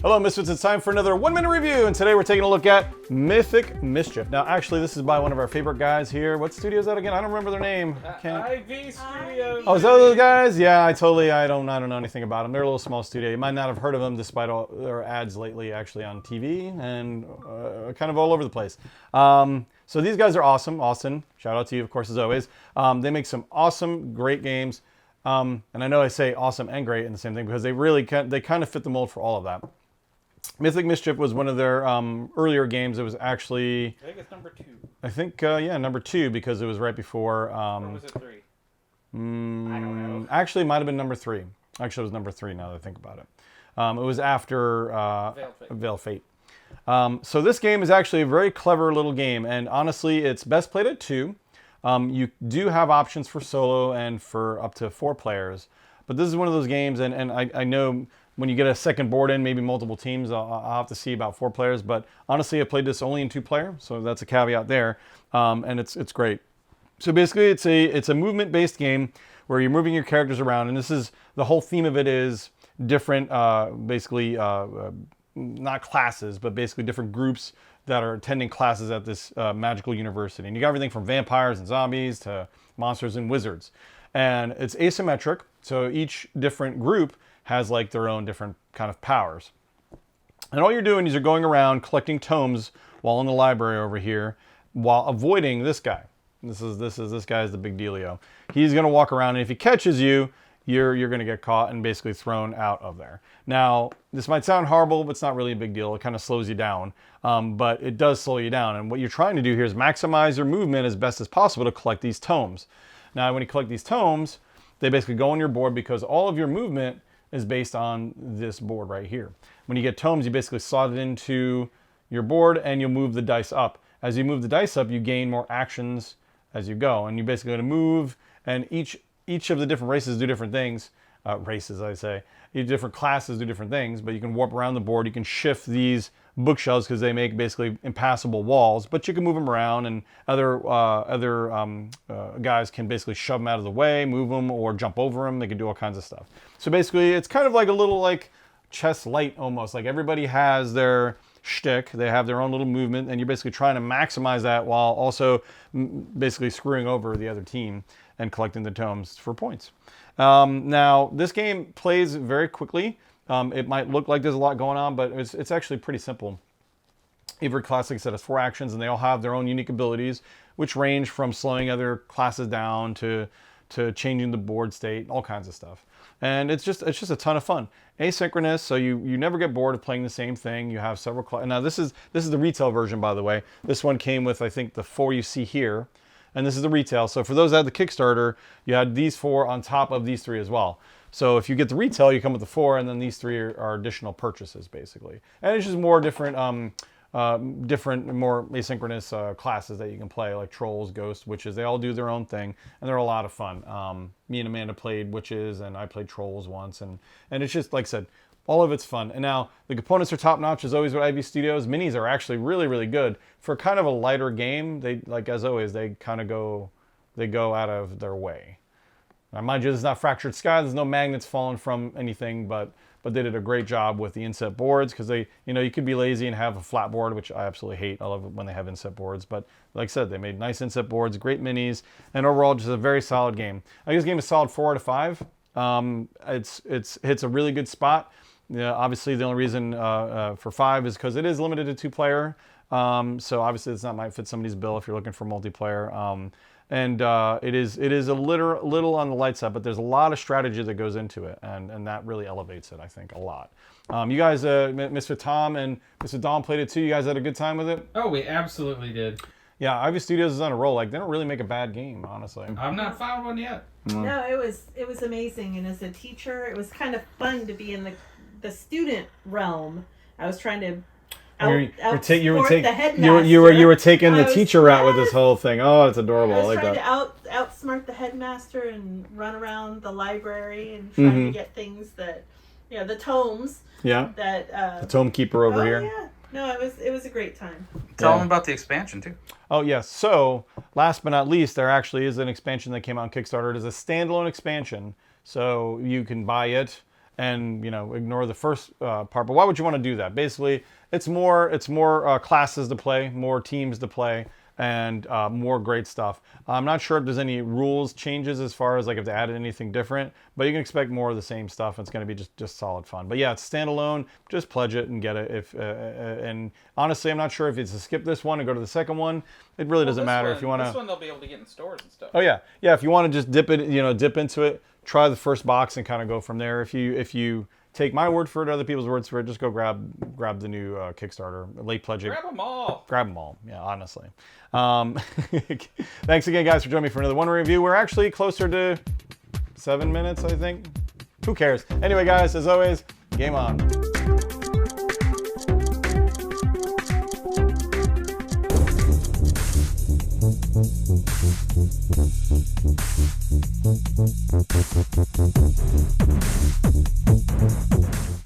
Hello Misfits, it's time for another 1 minute review, and today we're taking a look at Mythic Mischief. Now actually this is by one of our favorite guys here. What studio is that again? I don't remember their name. IV Studios. Oh, is that those guys? Yeah, I don't know anything about them. They're a little small studio. You might not have heard of them despite all their ads lately actually on TV and kind of all over the place. So these guys are awesome. Austin, shout out to you of course as always. They make some awesome, great games. And I know I say awesome and great in the same thing because they kind of fit the mold for all of that. Mythic Mischief was one of their earlier games. It was actually... I think it's number 2. I think, yeah, number 2 because it was right before... or was it 3? I don't know. Actually, it might have been number 3. Actually, it was number 3 now that I think about it. It was after Veiled Fate. So this game is actually a very clever little game, and honestly, it's best played at 2. You do have options for solo and for up to 4 players, but this is one of those games, and I know... When you get a second board in, maybe multiple teams, I'll have to see about 4 players. But honestly, I played this only in 2-player, so that's a caveat there. And it's great. So basically, it's a movement-based game where you're moving your characters around, and this is the whole theme of it is different, basically not classes, but basically different groups that are attending classes at this magical university. And you got everything from vampires and zombies to monsters and wizards, and it's asymmetric. So each different group has like their own different kind of powers. And all you're doing is you're going around collecting tomes while in the library over here while avoiding this guy. This guy is the big dealio. He's going to walk around, and if he catches you, you're going to get caught and basically thrown out of there. Now, this might sound horrible, but it's not really a big deal. It kind of slows you down, but it does slow you down. And what you're trying to do here is maximize your movement as best as possible to collect these tomes. Now, when you collect these tomes, they basically go on your board because all of your movement is based on this board right here. When you get tomes, you basically slot it into your board and you'll move the dice up. As you move the dice up, you gain more actions as you go. And you're basically going to move, and each of the different races do different things. Each different classes do different things, but you can warp around the board. You can shift these bookshelves because they make basically impassable walls, but you can move them around, and other guys can basically shove them out of the way, move them, or jump over them. They can do all kinds of stuff. So basically, it's kind of like a little like chess light almost. Like everybody has their shtick. They have their own little movement, and you're basically trying to maximize that while also basically screwing over the other team and collecting the tomes for points. Now, this game plays very quickly. It might look like there's a lot going on, but it's actually pretty simple. Every class, like I said, has 4 actions, and they all have their own unique abilities, which range from slowing other classes down to changing the board state, all kinds of stuff. And it's just a ton of fun. Asynchronous, so you never get bored of playing the same thing. You have several classes. Now this is the retail version, by the way. This one came with, I think, the 4 you see here. And this is the retail. So for those that had the Kickstarter, you had these 4 on top of these 3 as well. So if you get the retail, you come with the 4, and then these 3 are additional purchases, basically. And it's just more different, more asynchronous classes that you can play, like trolls, ghosts, witches. They all do their own thing, and they're a lot of fun. Me and Amanda played witches, and I played trolls once, and it's just, like I said, all of it's fun. And now the components are top notch as always with IV Studios. Minis are actually really, really good for kind of a lighter game. They, like as always, they kind of go out of their way. Now, mind you, this is not Fractured Sky. There's no magnets falling from anything, but they did a great job with the inset boards because you could be lazy and have a flat board, which I absolutely hate. I love it when they have inset boards, but like I said, they made nice inset boards, great minis, and overall just a very solid game. I think this game is solid 4 out of 5. It hits a really good spot. Yeah, obviously the only reason for 5 is because it is limited to 2-player. So obviously it's not might fit somebody's bill if you're looking for multiplayer. And it is a little on the light side, but there's a lot of strategy that goes into it, and that really elevates it, I think, a lot. You guys, Mr. Tom and Mr. Dom played it too. You guys had a good time with it? Oh, we absolutely did. Yeah, IV Studios is on a roll. Like, they don't really make a bad game, honestly. I've not found one yet. No, it was amazing, and as a teacher, it was kind of fun to be in the student realm. I was trying to you were taking the I teacher route with this whole thing. Oh, it's adorable. I was like trying that. to outsmart the headmaster and run around the library and trying to get things that, the tomes. Yeah. That the tome keeper over here. Yeah. No, it was a great time. Tell them about the expansion too. Oh yes. So last but not least, there actually is an expansion that came out on Kickstarter. It is a standalone expansion, so you can buy it. and ignore the first part. But why would you want to do that? Basically, it's more classes to play, more teams to play, and more great stuff. I'm not sure if there's any rules changes as far as like if they added anything different, but you can expect more of the same stuff. It's going to be just solid fun. But yeah, it's standalone. Just pledge it and get it. And honestly, I'm not sure if it's to skip this one and go to the second one. It really doesn't matter if you want to. This one they'll be able to get in stores and stuff. Oh yeah. If you want to just dip into it, try the first box and kind of go from there. If you take my word for it, other people's words for it, just go grab the new Kickstarter, late pledging. Grab them all. Grab them all. Yeah, honestly. Thanks again, guys, for joining me for another one review. We're actually closer to 7 minutes, I think. Who cares? Anyway, guys, as always, game on.